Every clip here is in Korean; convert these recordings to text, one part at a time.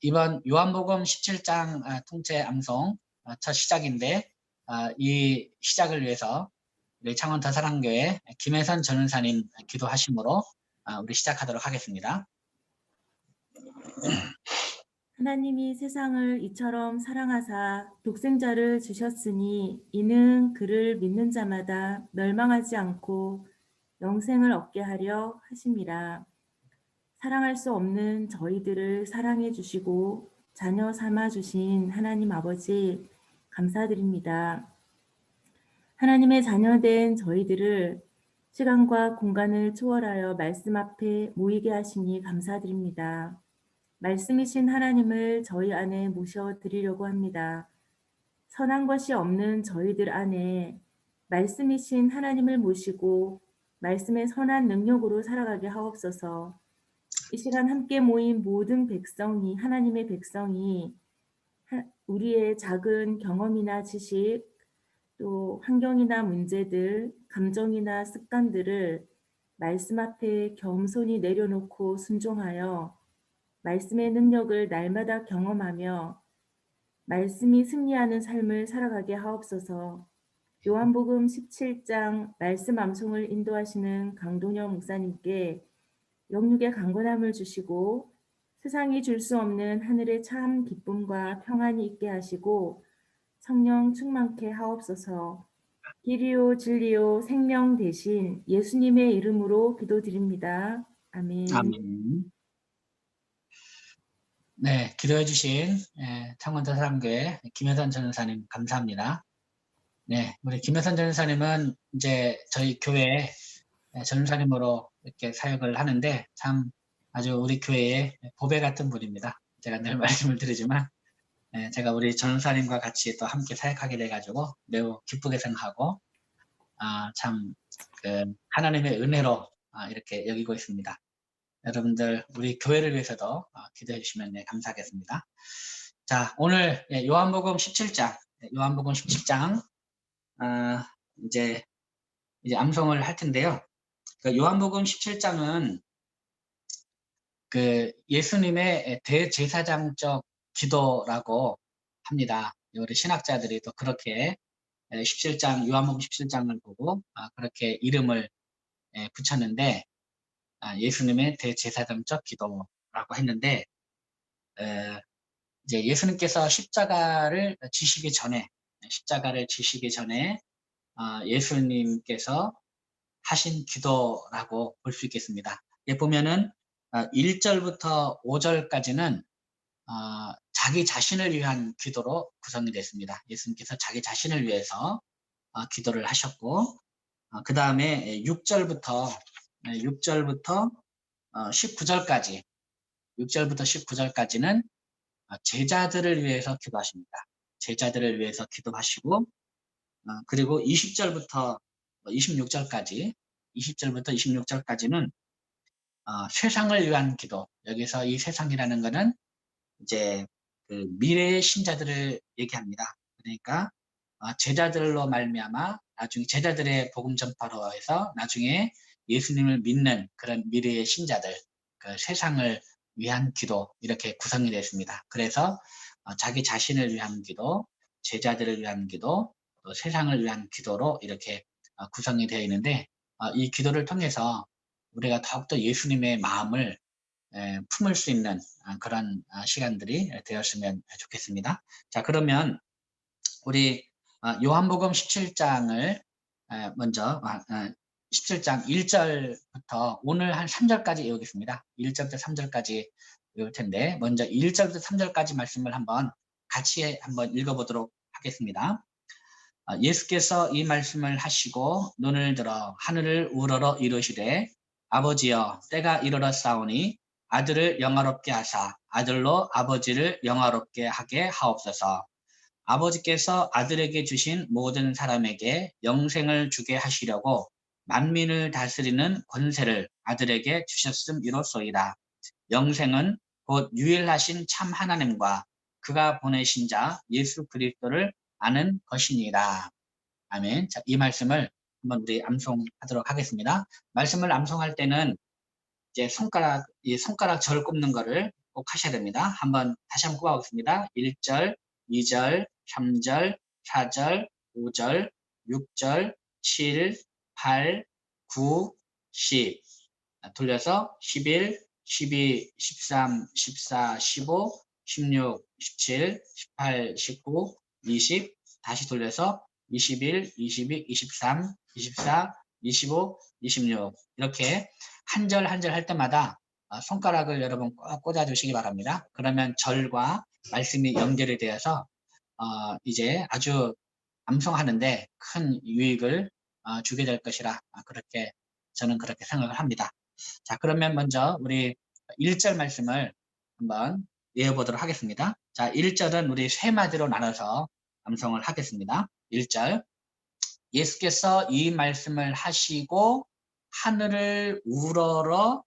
이번 요한복음 17장 통째 암송 첫 시작인데 이 시작을 위해서 우리 창원 더사랑교회 김혜선 전은사님 기도하심으로 우리 시작하도록 하겠습니다. 하나님이 세상을 이처럼 사랑하사 독생자를 주셨으니 이는 그를 믿는 자마다 멸망하지 않고 영생을 얻게 하려 하심이라. 사랑할 수 없는 저희들을 사랑해 주시고 자녀 삼아 주신 하나님 아버지 감사드립니다. 하나님의 자녀된 저희들을 시간과 공간을 초월하여 말씀 앞에 모이게 하시니 감사드립니다. 말씀이신 하나님을 저희 안에 모셔드리려고 합니다. 선한 것이 없는 저희들 안에 말씀이신 하나님을 모시고 말씀의 선한 능력으로 살아가게 하옵소서. 이 시간 함께 모인 모든 백성이, 하나님의 백성이 우리의 작은 경험이나 지식, 또 환경이나 문제들, 감정이나 습관들을 말씀 앞에 겸손히 내려놓고 순종하여 말씀의 능력을 날마다 경험하며 말씀이 승리하는 삶을 살아가게 하옵소서. 요한복음 17장 말씀 암송을 인도하시는 강동영 목사님께 영육의 강건함을 주시고 세상이 줄 수 없는 하늘의 참 기쁨과 평안이 있게 하시고 성령 충만케 하옵소서. 길이요 진리요 생명 대신 예수님의 이름으로 기도드립니다. 아멘. 아멘. 네, 기도해 주신 창원 더사랑교회 김혜선 전은사님 감사합니다. 네, 우리 김혜선 전은사님은 이제 저희 교회 전은사님으로 이렇게 사역을 하는데 참 아주 우리 교회의 보배 같은 분입니다. 제가 늘 말씀을 드리지만 제가 우리 전사님과 같이 또 함께 사역하게 돼가지고 매우 기쁘게 생각하고 참 하나님의 은혜로 이렇게 여기고 있습니다. 여러분들 우리 교회를 위해서도 기도해 주시면 감사하겠습니다. 자, 오늘 요한복음 17장 요한복음 17장 이제 암송을 할 텐데요. 요한복음 17장은 예수님의 대제사장적 기도라고 합니다. 우리 신학자들이 또 그렇게 17장, 요한복음 17장을 보고 그렇게 이름을 붙였는데 예수님의 대제사장적 기도라고 했는데 이제 예수님께서 십자가를 지시기 전에 예수님께서 하신 기도라고 볼 수 있겠습니다. 여기 보면은 1절부터 5절까지는 자기 자신을 위한 기도로 구성이 됐습니다. 예수님께서 자기 자신을 위해서 기도를 하셨고 그 다음에 6절부터 19절까지는 제자들을 위해서 기도하십니다. 제자들을 위해서 기도하시고 그리고 20절부터 26절까지는 세상을 위한 기도. 여기서 이 세상이라는 것은 이제 미래의 신자들을 얘기합니다. 그러니까 제자들로 말미암아 나중에 제자들의 복음 전파로 해서 나중에 예수님을 믿는 그런 미래의 신자들, 세상을 위한 기도 이렇게 구성이 됐습니다. 그래서 자기 자신을 위한 기도, 제자들을 위한 기도, 또 세상을 위한 기도로 이렇게 구성이 되어 있는데 이 기도를 통해서 우리가 더욱더 예수님의 마음을 품을 수 있는 그런 시간들이 되었으면 좋겠습니다. 자, 그러면 우리 요한복음 17장을 먼저 17장 1절부터 오늘 한 3절까지 외우겠습니다. 1절부터 3절까지 외울 텐데 먼저 1절부터 3절까지 말씀을 같이 한번 읽어보도록 하겠습니다. 예수께서 이 말씀을 하시고 눈을 들어 하늘을 우러러 이르시되 아버지여 때가 이르렀사오니 아들을 영화롭게 하사 아들로 아버지를 영화롭게 하게 하옵소서. 아버지께서 아들에게 주신 모든 사람에게 영생을 주게 하시려고 만민을 다스리는 권세를 아들에게 주셨음이로소이다. 영생은 곧 유일하신 참 하나님과 그가 보내신 자 예수 그리스도를 아는 것이니라. 아멘. 자, 이 말씀을 한번 우리 암송하도록 하겠습니다. 말씀을 암송할 때는 이제 손가락 절 꼽는 거를 꼭 하셔야 됩니다. 다시 한번 꼽아보겠습니다. 1절, 2절, 3절, 4절, 5절, 6절, 7, 8, 9, 10. 돌려서 11, 12, 13, 14, 15, 16, 17, 18, 19, 20. 다시 돌려서 21, 22, 23, 24, 25, 26. 이렇게 한 절 한 절 할 때마다 손가락을 여러분 꼭 꽂아주시기 바랍니다. 그러면 절과 말씀이 연결이 되어서 이제 아주 암송하는데 큰 유익을 주게 될 것이라 그렇게 저는 그렇게 생각을 합니다. 자, 그러면 먼저 우리 1절 말씀을 한번 외워보도록 하겠습니다. 자, 1절은 우리 세 마디로 나눠서 암송을 하겠습니다. 1절, 예수께서 이 말씀을 하시고 하늘을 우러러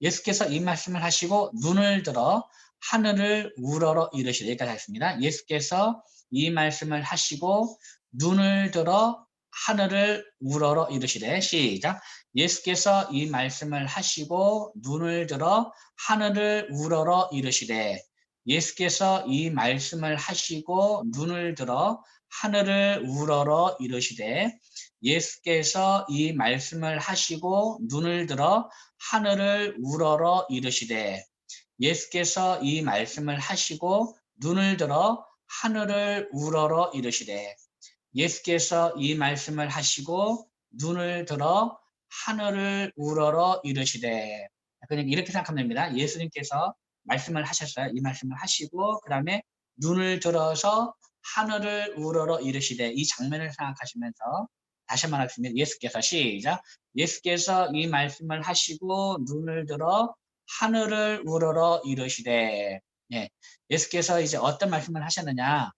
예수께서 이 말씀을 하시고 눈을 들어 하늘을 우러러 이르시되, 여기까지 하겠습니다. 예수께서 이 말씀을 하시고 눈을 들어 하늘을 우러러 이르시되, 시작. 예수께서 이 말씀을 하시고 눈을 들어 하늘을 우러러 이르시되, 예수께서 이 말씀을 하시고 눈을 들어 하늘을 우러러 이르시되, 예수께서 이 말씀을 하시고 눈을 들어 하늘을 우러러 이르시되, 예수께서 이 말씀을 하시고 눈을 들어 하늘을 우러러 이르시되, 예수께서 이 말씀을 하시고 눈을 들어 하늘을 우러러 이르시되. 그냥 이렇게 생각하면 됩니다. 예수님께서 말씀을 하셨어요. 이 말씀을 하시고 그 다음에 눈을 들어서 하늘을 우러러 이르시되, 이 장면을 생각하시면서 다시 한번 하겠습니다. 예수께서, 시작. 예수께서 이 말씀을 하시고 눈을 들어 하늘을 우러러 이르시되. 예, 예수께서 이제 어떤 말씀을 하셨느냐,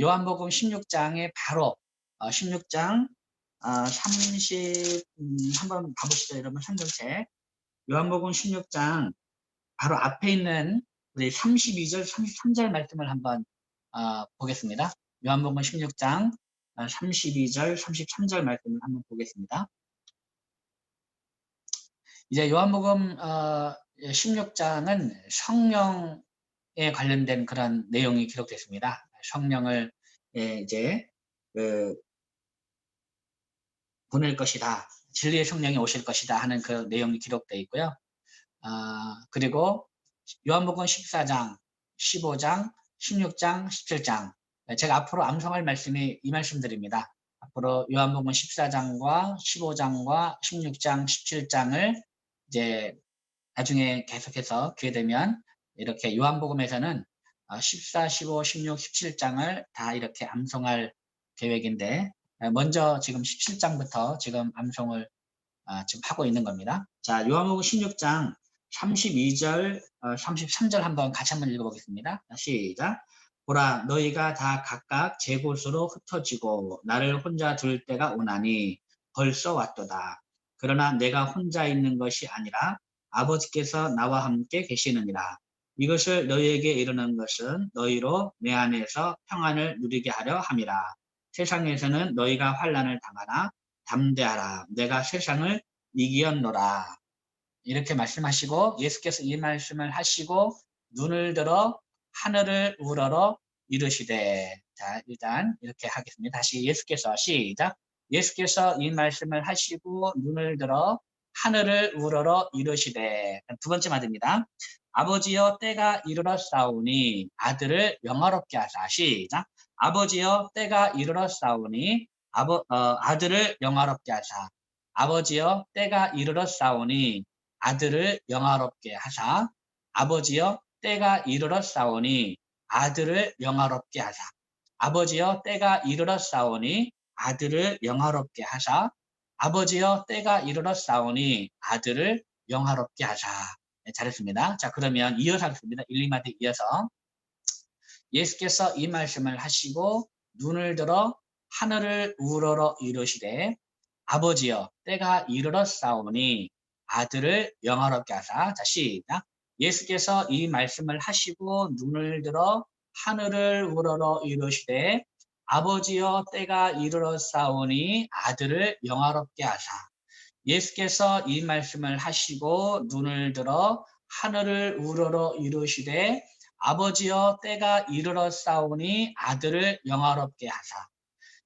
요한복음 16장에 바로 16장 30 한번 봐보시죠. 여러분 성경책 요한복음 16장 바로 앞에 있는 우리 32절 33절 말씀을 한번 보겠습니다. 요한복음 16장 32절 33절 말씀을 한번 보겠습니다. 이제 요한복음 16장은 성령에 관련된 그런 내용이 기록되어 있습니다. 성령을 이제 보낼 것이다, 진리의 성령이 오실 것이다 하는 그 내용이 기록되어 있고요. 그리고 요한복음 14장, 15장, 16장, 17장, 제가 앞으로 암송할 말씀이 이 말씀들입니다. 앞으로 요한복음 14장과 15장과 16장, 17장을 이제 나중에 계속해서 기회 되면 이렇게 요한복음에서는 14, 15, 16, 17장을 다 이렇게 암송할 계획인데, 먼저 지금 17장부터 지금 암송을 지금 하고 있는 겁니다. 자, 요한복음 16장 32절, 33절 한번 같이 한번 읽어보겠습니다. 시작. 보라, 너희가 다 각각 제 곳으로 흩어지고 나를 혼자 둘 때가 오나니 벌써 왔도다. 그러나 내가 혼자 있는 것이 아니라 아버지께서 나와 함께 계시느니라. 이것을 너희에게 이르는 것은 너희로 내 안에서 평안을 누리게 하려 함이라. 세상에서는 너희가 환난을 당하나 담대하라. 내가 세상을 이기었노라. 이렇게 말씀하시고, 예수께서 이 말씀을 하시고 눈을 들어 하늘을 우러러 이르시되. 자, 일단 이렇게 하겠습니다. 다시 예수께서, 시작. 예수께서 이 말씀을 하시고 눈을 들어 하늘을 우러러 이르시되. 두 번째 말입니다. 아버지여, 때가 이르렀사오니 아들을 영화롭게 하사. 시작. 아버지여, 때가 이르렀사오니 아들을 영화롭게 하사. 아버지여, 때가 이르렀사오니 아들을 영화롭게 하사. 아버지여, 때가 이르렀사오니 아들을 영화롭게 하사. 아버지여, 때가 이르렀사오니 아들을 영화롭게 하사. 아버지여, 때가 이르렀사오니 아들을 영화롭게 하사. 네, 잘했습니다. 자, 그러면 이어서 하겠습니다. 1, 2마디 이어서. 예수께서 이 말씀을 하시고 눈을 들어 하늘을 우러러 이르시되, 아버지여, 때가 이르렀사오니 아들을 영화롭게 하사. 자, 시작. 예수께서 이 말씀을 하시고 눈을 들어 하늘을 우러러 이르시되, 아버지여, 때가 이르렀사오니 아들을 영화롭게 하사. 예수께서 이 말씀을 하시고 눈을 들어 하늘을 우러러 이루시되 아버지여 때가 이르러 싸우니 아들을 영화롭게 하사.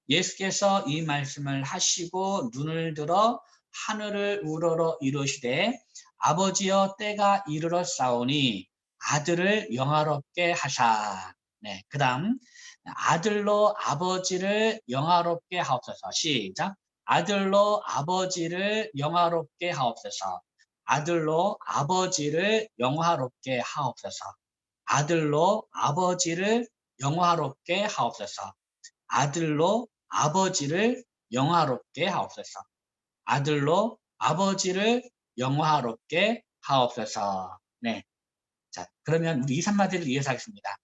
예수께서 이 말씀을 하시고 눈을 들어 하늘을 우러러 이루시되 아버지여 때가 이르러 싸우니 아들을 영화롭게 하사. 네, 그다음 아들로 아버지를 영화롭게 하옵소서. 시작. 아들로 아버지를 영화롭게 하옵소서. 아들로 아버지를 영화롭게 하옵소서. 아들로 아버지를 영화롭게 하옵소서. 아들로 아버지를 영화롭게 하옵소서. 아들로 아버지를 영화롭게 하옵소서. 네. 자, 그러면 우리 2, 3마디를 이어서 하겠습니다.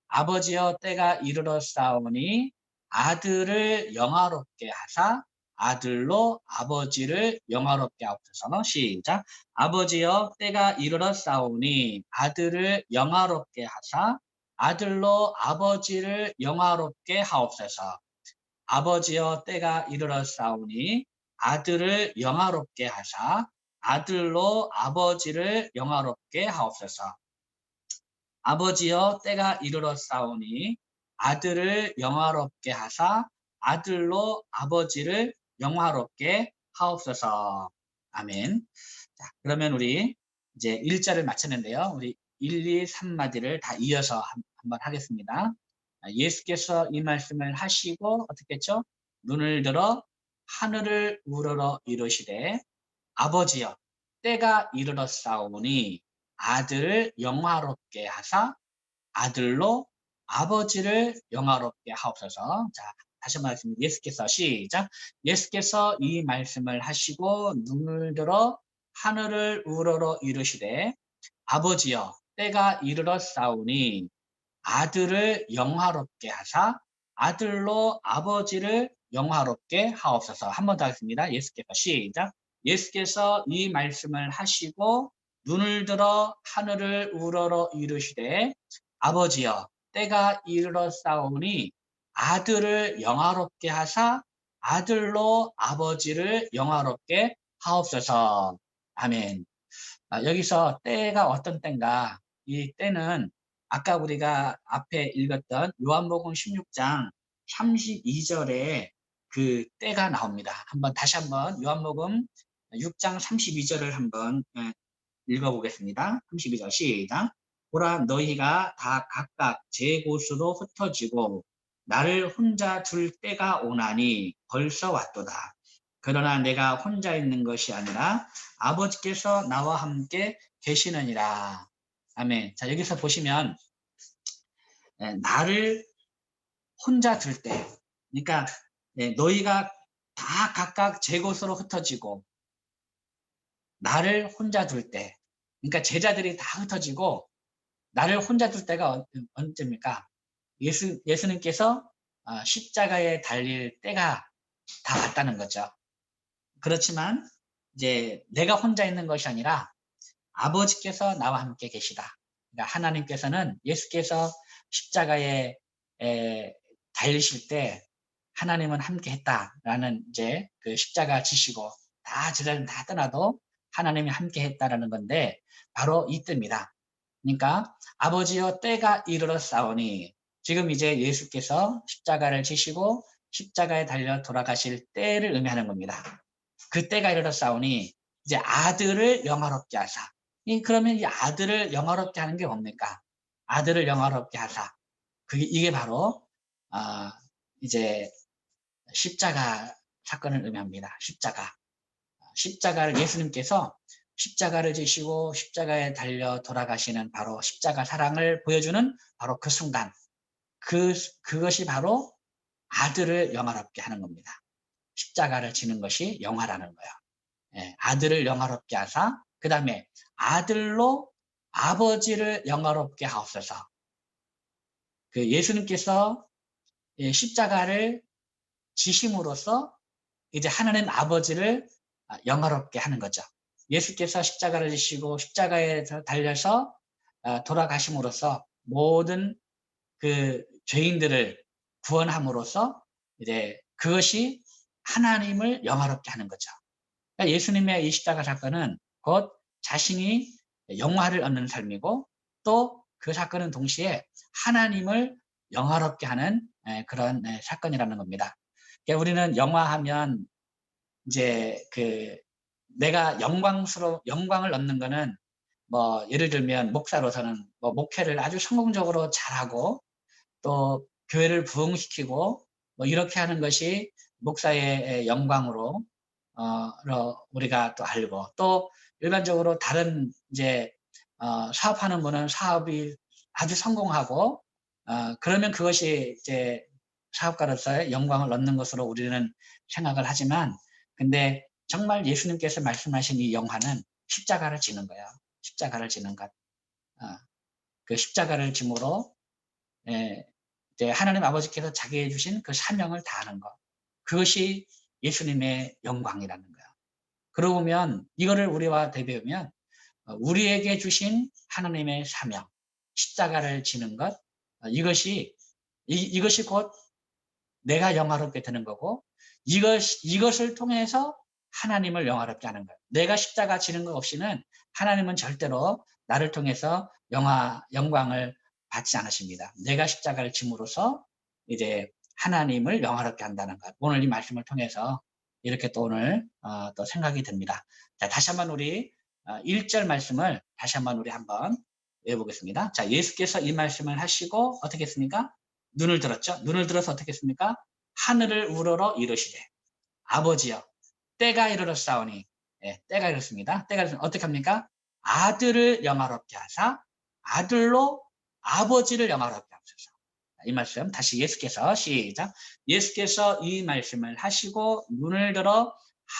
아버지여 때가 이르러 싸우니 아들을 영화롭게 하사 아들로 아버지를 영화롭게 하옵소서. 시작. 아버지여 때가 이르러 싸우니 아들을 영화롭게 하사 아들로 아버지를 영화롭게 하옵소서. 아버지여 때가 이르러 싸우니 아들을 영화롭게 하사 아들로 아버지를 영화롭게 하옵소서. 아버지여 때가 이르러 싸우니 아들을 영화롭게 하사 아들로 아버지를 영화롭게 하옵소서. 아멘. 자, 그러면 우리 이제 1절을 마쳤는데요. 우리 1, 2, 3마디를 다 이어서 한번 하겠습니다. 예수께서 이 말씀을 하시고 어떻게 했죠? 눈을 들어 하늘을 우러러 이르시되 아버지여 때가 이르러 싸우니 아들을 영화롭게 하사 아들로 아버지를 영화롭게 하옵소서. 자, 다시 말씀 예수께서 시작. 예수께서 이 말씀을 하시고 눈을 들어 하늘을 우러러 이르시되 아버지여 때가 이르러 싸우니 아들을 영화롭게 하사 아들로 아버지를 영화롭게 하옵소서. 한 번 더 하겠습니다. 예수께서 시작. 예수께서 이 말씀을 하시고 눈을 들어 하늘을 우러러 이르시되 아버지여 때가 이르러 싸우니 아들을 영화롭게 하사 아들로 아버지를 영화롭게 하옵소서. 아멘. 여기서 때가 어떤 때인가? 이 때는 아까 우리가 앞에 읽었던 요한복음 16장 32절에 그 때가 나옵니다. 다시 한번 요한복음 6장 32절을 한번 읽어보겠습니다. 32절 시작. 보라 너희가 다 각각 제 곳으로 흩어지고 나를 혼자 둘 때가 오나니 벌써 왔도다. 그러나 내가 혼자 있는 것이 아니라 아버지께서 나와 함께 계시느니라. 아멘. 자, 여기서 보시면 나를 혼자 둘 때, 그러니까 너희가 다 각각 제 곳으로 흩어지고 나를 혼자 둘 때, 그러니까 제자들이 다 흩어지고 나를 혼자 둘 때가 언제입니까? 예수님께서 십자가에 달릴 때가 다 왔다는 거죠. 그렇지만 이제 내가 혼자 있는 것이 아니라 아버지께서 나와 함께 계시다. 그러니까 하나님께서는 예수께서 십자가에 달리실 때 하나님은 함께 했다라는 이제 그 십자가 지시고 다 제자들 다 떠나도 하나님이 함께 했다라는 건데 바로 이때입니다. 그러니까 아버지여 때가 이르러 싸우니 지금 이제 예수께서 십자가를 지시고 십자가에 달려 돌아가실 때를 의미하는 겁니다. 그 때가 이르러 싸우니 이제 아들을 영화롭게 하사. 그러면 이 아들을 영화롭게 하는 게 뭡니까? 아들을 영화롭게 하사. 이게 바로 이제 십자가 사건을 의미합니다. 십자가를 예수님께서 십자가를 지시고 십자가에 달려 돌아가시는 바로 십자가 사랑을 보여주는 바로 그 순간 그것이 바로 아들을 영화롭게 하는 겁니다. 십자가를 지는 것이 영화라는 거예요. 아들을 영화롭게 하사 그 다음에 아들로 아버지를 영화롭게 하옵소서. 그 예수님께서 십자가를 지심으로써 이제 하나님 아버지를 영화롭게 하는 거죠. 예수께서 십자가를 지시고 십자가에 달려서 돌아가심으로써 모든 그 죄인들을 구원함으로써 이제 그것이 하나님을 영화롭게 하는 거죠. 그러니까 예수님의 이 십자가 사건은 곧 자신이 영화를 얻는 삶이고 또 그 사건은 동시에 하나님을 영화롭게 하는 그런 사건이라는 겁니다. 그러니까 우리는 영화하면 이제 그 내가 영광을 얻는 거는 뭐 예를 들면 목사로서는 뭐 목회를 아주 성공적으로 잘하고 또 교회를 부흥시키고 뭐 이렇게 하는 것이 목사의 영광으로 우리가 또 알고 또 일반적으로 다른 이제 사업하는 분은 사업이 아주 성공하고 그러면 그것이 이제 사업가로서의 영광을 얻는 것으로 우리는 생각을 하지만 근데 정말 예수님께서 말씀하신 이 영화는 십자가를 지는 거야. 십자가를 지는 것. 그 십자가를 짐으로 이제 하나님 아버지께서 자기에 주신 그 사명을 다하는 것. 그것이 예수님의 영광이라는 거야. 그러고 보면 이거를 우리와 대비하면 우리에게 주신 하나님의 사명, 십자가를 지는 것, 이것이 곧 내가 영화롭게 되는 거고 이것을 통해서 하나님을 영화롭게 하는 거예요. 내가 십자가 지는 것 없이는 하나님은 절대로 나를 통해서 영광을 받지 않으십니다. 내가 십자가를 짐으로써 이제 하나님을 영화롭게 한다는 것. 오늘 이 말씀을 통해서 이렇게 또 오늘 또 생각이 듭니다. 자, 다시 한번 우리 1절 말씀을 다시 한번 우리 한번 외워보겠습니다. 자, 예수께서 이 말씀을 하시고 어떻게 했습니까? 눈을 들었죠. 눈을 들어서 어떻게 했습니까? 하늘을 우러러 이르시되 아버지여 때가 이르렀사오니 때가 이렇습니다. 때가 이르렀으면 어떻게 합니까? 아들을 영화롭게 하사 아들로 아버지를 영화롭게 하소서. 이 말씀 다시 예수께서 시작. 예수께서 이 말씀을 하시고 눈을 들어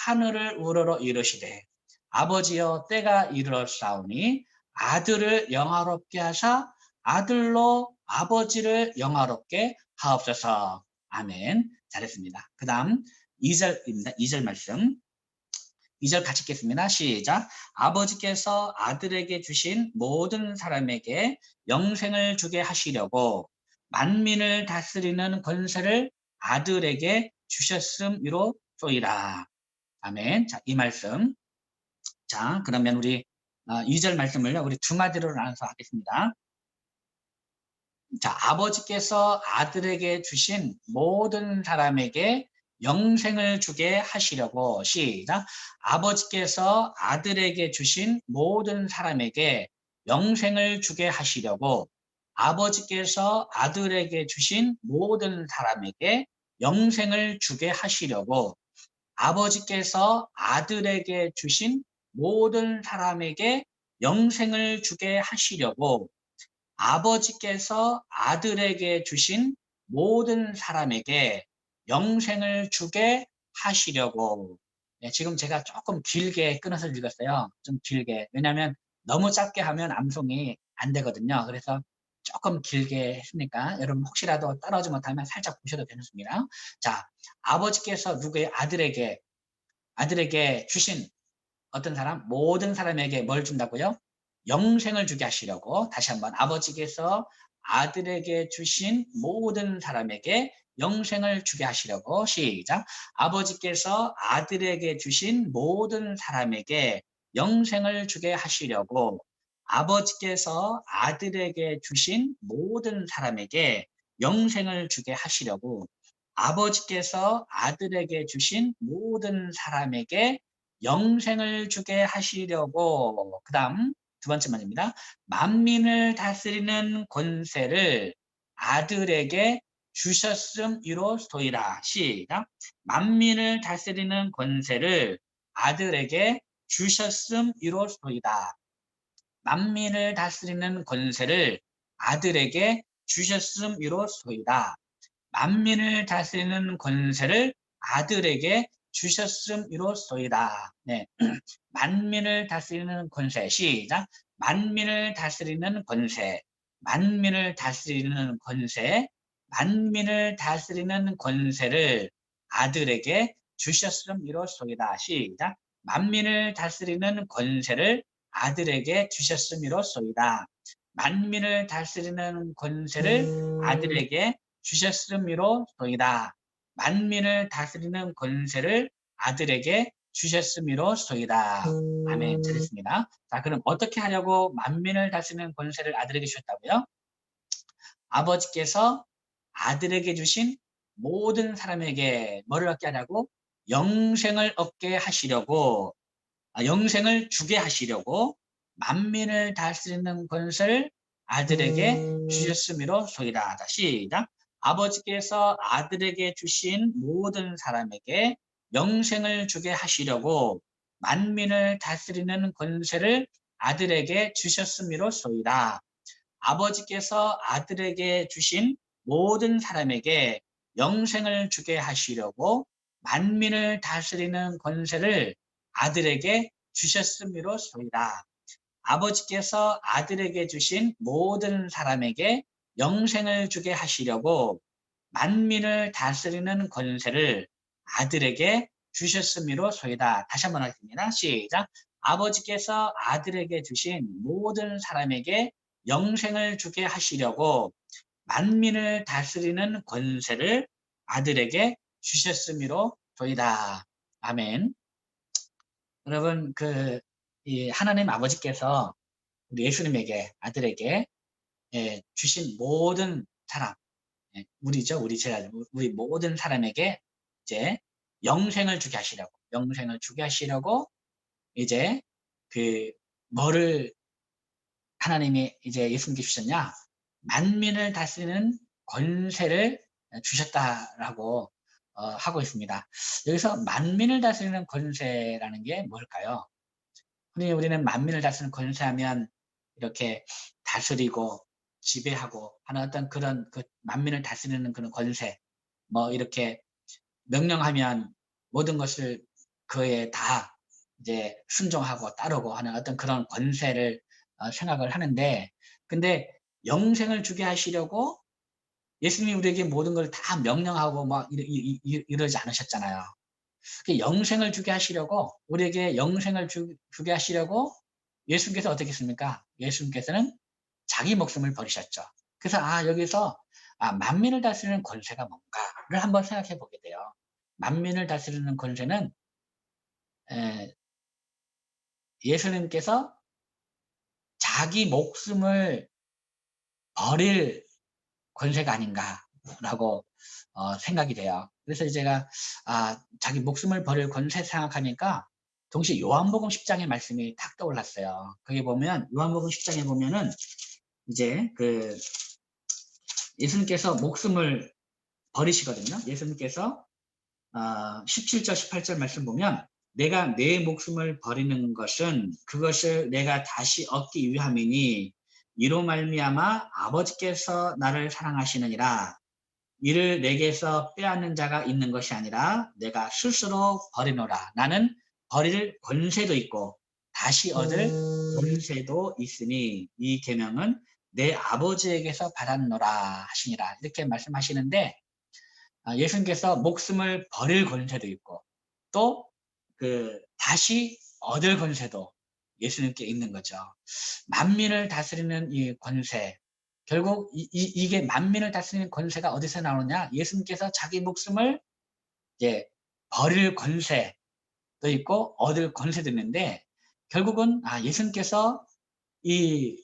하늘을 우러러 이르시되 아버지여 때가 이르렀사오니 아들을 영화롭게 하사 아들로 아버지를 영화롭게 하옵소서. 아멘. 잘했습니다. 그 다음 2절입니다. 2절 말씀. 2절 같이 읽겠습니다. 시작. 아버지께서 아들에게 주신 모든 사람에게 영생을 주게 하시려고 만민을 다스리는 권세를 아들에게 주셨음이로소이다. 아멘. 자, 이 말씀. 자, 그러면 우리 2절 말씀을 우리 두 마디로 나눠서 하겠습니다. 자, 아버지께서 아들에게 주신 모든 사람에게 영생을 주게 하시려고 시작. 아버지께서 아들에게 주신 모든 사람에게 영생을 주게 하시려고 아버지께서 아들에게 주신 모든 사람에게 영생을 주게 하시려고 아버지께서 아들에게 주신 모든 사람에게 영생을 주게 하시려고 아버지께서 아들에게 주신 모든 사람에게 영생을 주게 하시려고. 지금 제가 조금 길게 끊어서 읽었어요. 좀 길게. 왜냐하면 너무 짧게 하면 암송이 안 되거든요. 그래서 조금 길게 했으니까 여러분 혹시라도 따라오지 못하면 살짝 보셔도 괜찮습니다. 자, 아버지께서 누구의 아들에게 주신 어떤 사람? 모든 사람에게 뭘 준다고요? 영생을 주게 하시려고. 다시 한번 아버지께서 아들에게 주신 모든 사람에게 영생을 주게 하시려고. 시작. 아버지께서 아들에게 주신 모든 사람에게 영생을 주게 하시려고 아버지께서 아들에게 주신 모든 사람에게 영생을 주게 하시려고 아버지께서 아들에게 주신 모든 사람에게 영생을 주게 하시려고. 그 다음 두 번째 말입니다. 만민을 다스리는 권세를 아들에게 주셨음이로소이다. 시작. 만민을 다스리는 권세를 아들에게 주셨음이로소이다. 만민을 다스리는 권세를 아들에게 주셨음이로소이다. 만민을 다스리는 권세를 아들에게 주셨음이로소이다. 네. 만민을 다스리는 권세. 시작. 만민을 다스리는 권세. 만민을 다스리는 권세. 만민을 다스리는 권세를 아들에게 주셨음이로소이다. 시작. 만민을 다스리는 권세를 아들에게 주셨음이로소이다. 만민을 다스리는 권세를 아들에게 주셨음이로소이다. 만민을 다스리는 권세를 아들에게 주셨음이로소이다. 아멘. 잘했습니다. 자, 그럼 어떻게 하려고 만민을 다스리는 권세를 아들에게 주셨다고요? 아버지께서 아들에게 주신 모든 사람에게 뭐를 얻게 하려고? 영생을 얻게 하시려고, 영생을 주게 하시려고 만민을 다스리는 권세를 아들에게 주셨음이로소이다. 자, 시작. 아버지께서 아들에게 주신 모든 사람에게 영생을 주게 하시려고 만민을 다스리는 권세를 아들에게 주셨음이로소이다. 아버지께서 아들에게 주신 모든 사람에게 영생을 주게 하시려고 만민을 다스리는 권세를 아들에게 주셨음이로소이다. 아버지께서 아들에게 주신 모든 사람에게 영생을 주게 하시려고 만민을 다스리는 권세를 아들에게 주셨음이로소이다. 다시 한번 하겠습니다. 시작. 아버지께서 아들에게 주신 모든 사람에게 영생을 주게 하시려고 만민을 다스리는 권세를 아들에게 주셨음이로소이다. 아멘. 여러분, 이 하나님 아버지께서 우리 예수님에게 아들에게 주신 모든 사람, 우리죠, 우리 제자, 우리 모든 사람에게 이제 영생을 주게 하시려고 이제 그 뭐를 하나님이 이제 예수님께 주셨냐? 만민을 다스리는 권세를 주셨다라고 하고 있습니다. 여기서 만민을 다스리는 권세라는 게 뭘까요? 흔히 우리는 만민을 다스리는 권세하면 이렇게 다스리고 지배하고 하는 어떤 그런 그 만민을 다스리는 그런 권세, 뭐 이렇게 명령하면 모든 것을 그에 다 이제 순종하고 따르고 하는 어떤 그런 권세를 생각을 하는데, 근데 영생을 주게 하시려고 예수님이 우리에게 모든 걸 다 명령하고 막 이러지 않으셨잖아요. 영생을 주게 하시려고, 우리에게 영생을 주게 하시려고 예수님께서 어떻게 했습니까? 예수님께서는 자기 목숨을 버리셨죠. 그래서 여기서 만민을 다스리는 권세가 뭔가를 한번 생각해 보게 돼요. 만민을 다스리는 권세는 예수님께서 자기 목숨을 버릴 권세가 아닌가라고 생각이 돼요. 그래서 제가 자기 목숨을 버릴 권세 생각하니까 동시에 요한복음 10장의 말씀이 탁 떠올랐어요. 거기 보면 요한복음 10장에 보면은 이제 예수님께서 목숨을 버리시거든요. 예수님께서 17절 18절 말씀 보면 내가 내 목숨을 버리는 것은 그것을 내가 다시 얻기 위함이니 이로 말미암아 아버지께서 나를 사랑하시느니라. 이를 내게서 빼앗는 자가 있는 것이 아니라 내가 스스로 버리노라. 나는 버릴 권세도 있고 다시 얻을 권세도 있으니 이 계명은 내 아버지에게서 받았노라 하시니라. 이렇게 말씀하시는데 예수님께서 목숨을 버릴 권세도 있고 또 다시 얻을 권세도 예수님께 있는 거죠. 만민을 다스리는 이 권세, 결국 이게 만민을 다스리는 권세가 어디서 나오느냐? 예수님께서 자기 목숨을 이제 버릴 권세도 있고 얻을 권세도 있는데 결국은 예수님께서 이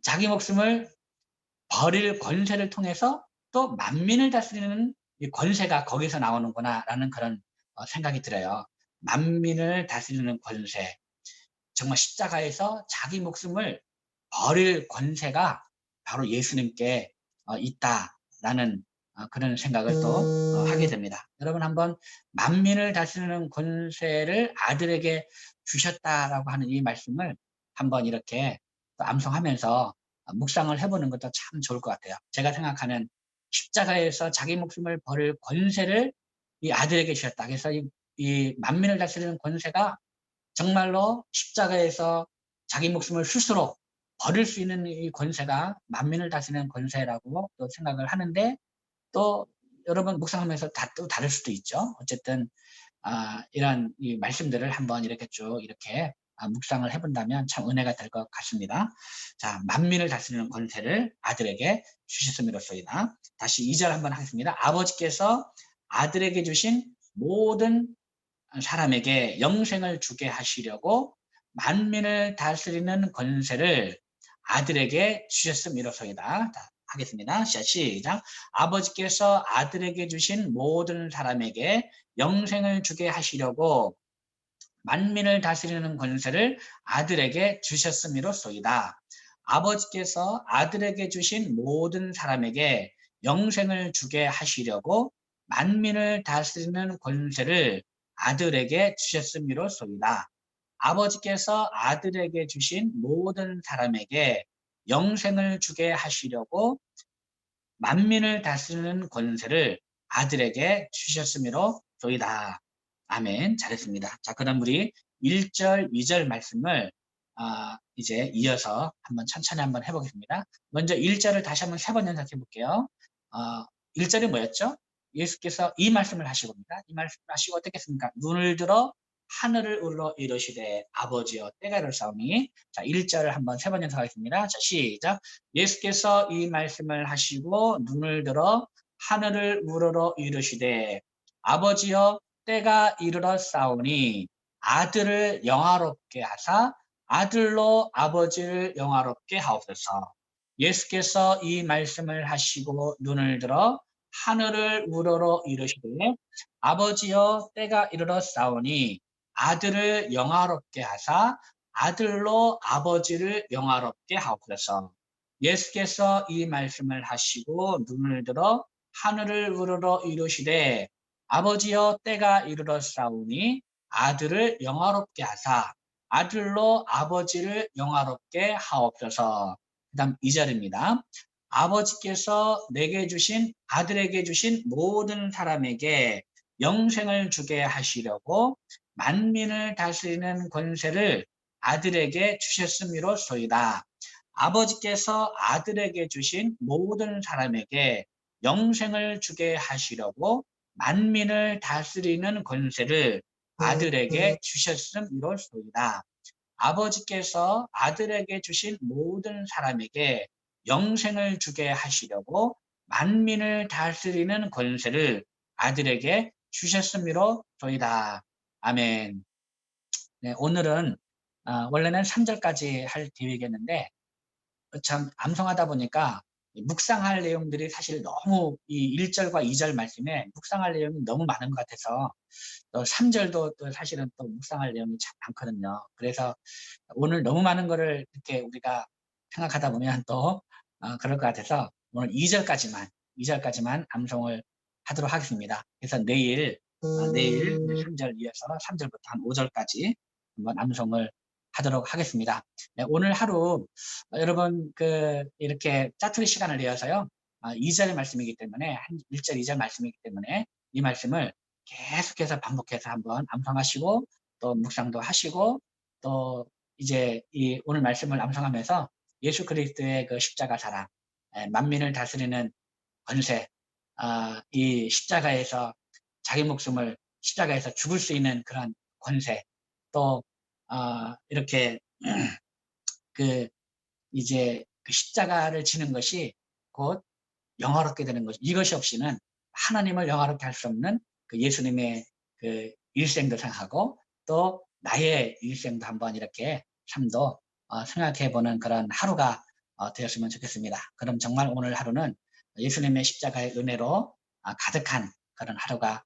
자기 목숨을 버릴 권세를 통해서 또 만민을 다스리는 이 권세가 거기서 나오는구나라는 그런 생각이 들어요. 만민을 다스리는 권세, 정말 십자가에서 자기 목숨을 버릴 권세가 바로 예수님께 있다라는 그런 생각을 또 하게 됩니다. 여러분 한번 만민을 다스리는 권세를 아들에게 주셨다라고 하는 이 말씀을 한번 이렇게 또 암송하면서 묵상을 해보는 것도 참 좋을 것 같아요. 제가 생각하는 십자가에서 자기 목숨을 버릴 권세를 이 아들에게 주셨다. 그래서 이 만민을 다스리는 권세가 정말로 십자가에서 자기 목숨을 스스로 버릴 수 있는 이 권세가 만민을 다스리는 권세라고 또 생각을 하는데 또 여러분 묵상하면서 또 다를 수도 있죠. 어쨌든 이런 이 말씀들을 한번 이렇게 쭉 이렇게 묵상을 해본다면 참 은혜가 될 것 같습니다. 자, 만민을 다스리는 권세를 아들에게 주셨음이로소이다. 다시 2절 한번 하겠습니다. 아버지께서 아들에게 주신 모든 사람에게 영생을 주게 하시려고 만민을 다스리는 권세를 아들에게 주셨음이로소이다. 자, 하겠습니다. 시작. 아버지께서 아들에게 주신 모든 사람에게 영생을 주게 하시려고 만민을 다스리는 권세를 아들에게 주셨음이로소이다. 아버지께서 아들에게 주신 모든 사람에게 영생을 주게 하시려고 만민을 다스리는 권세를 아들에게 주셨음이로소이다. 아버지께서 아들에게 주신 모든 사람에게 영생을 주게 하시려고 만민을 다스리는 권세를 아들에게 주셨음이로소이다. 아멘. 잘했습니다. 자, 그럼 우리 1절, 2절 말씀을 이제 이어서 한번 천천히 한번 해보겠습니다. 먼저 1절을 다시 한번 3번 연속해 볼게요. 1절이 뭐였죠? 예수께서 이 말씀을 하시고입니다. 이 말씀을 하시고 어떻게 했습니까? 눈을 들어 하늘을 울러 이르시되 아버지여 때가 이르사오니. 자, 1절을 한번 3번 연속하겠습니다. 자, 시작. 예수께서 이 말씀을 하시고 눈을 들어 하늘을 우러러 이르시되 아버지여 때가 이르러 싸우니 아들을 영화롭게 하사 아들로 아버지를 영화롭게 하옵소서. 예수께서 이 말씀을 하시고 눈을 들어 하늘을 우러러 이르시되 아버지여 때가 이르러 싸우니 아들을 영화롭게 하사 아들로 아버지를 영화롭게 하옵소서. 예수께서 이 말씀을 하시고 눈을 들어 하늘을 우러러 이르시되 아버지여 때가 이르러 싸우니 아들을 영화롭게 하사 아들로 아버지를 영화롭게 하옵소서. 그 다음 2절입니다. 아버지께서 내게 주신 아들에게 주신 모든 사람에게 영생을 주게 하시려고 만민을 다스리는 권세를 아들에게 주셨음이로소이다. 아버지께서 아들에게 주신 모든 사람에게 영생을 주게 하시려고 만민을 다스리는 권세를 아들에게 주셨음이로소이다. 아버지께서 아들에게 주신 모든 사람에게 영생을 주게 하시려고 만민을 다스리는 권세를 아들에게 주셨음이로소이다. 아멘. 네, 오늘은 원래는 3절까지 할 계획이었는데 참 암송하다 보니까 묵상할 내용들이 사실 너무 이 1절과 2절 말씀에 묵상할 내용이 너무 많은 것 같아서 또 3절도 또 사실은 또 묵상할 내용이 참 많거든요. 그래서 오늘 너무 많은 거를 이렇게 우리가 생각하다 보면 또 그럴 것 같아서 오늘 2절까지만 암송을 하도록 하겠습니다. 그래서 내일 3절 이어서 3절부터 한 5절까지 한번 암송을 하도록 하겠습니다. 네, 오늘 하루 여러분 이렇게 짜투리 시간을 내어서요. 2절 말씀이기 때문에 1절, 2절 말씀이기 때문에 이 말씀을 계속해서 반복해서 한번 암송하시고 또 묵상도 하시고 또 이제 이 오늘 말씀을 암송하면서 예수 그리스도의 그 십자가 사랑, 만민을 다스리는 권세, 이 십자가에서 자기 목숨을 십자가에서 죽을 수 있는 그런 권세, 또 이렇게 이제 그 십자가를 지는 것이 곧 영화롭게 되는 것. 이것이 없이는 하나님을 영화롭게 할 수 없는 그 예수님의 그 일생도 생각하고 또 나의 일생도 한번 이렇게 삶도 생각해보는 그런 하루가 되었으면 좋겠습니다. 그럼 정말 오늘 하루는 예수님의 십자가의 은혜로 가득한 그런 하루가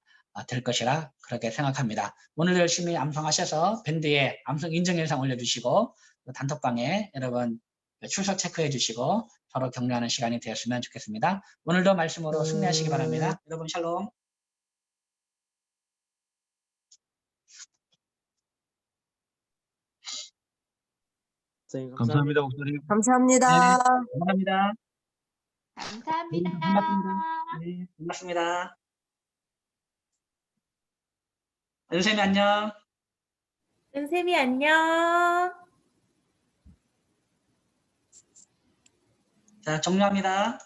될 것이라 그렇게 생각합니다. 오늘 열심히 암송하셔서 밴드에 암송 인증 영상 올려주시고 단톡방에 여러분 출석 체크해 주시고 서로 격려하는 시간이 되었으면 좋겠습니다. 오늘도 말씀으로 승리하시기 바랍니다. 여러분 샬롬. 감사합니다, 목사님. 감사합니다. 네, 감사합니다. 감사합니다. 반갑습니다. 네, 반갑습니다. 선생님 안녕. 은쌤이 안녕. 자, 종료합니다.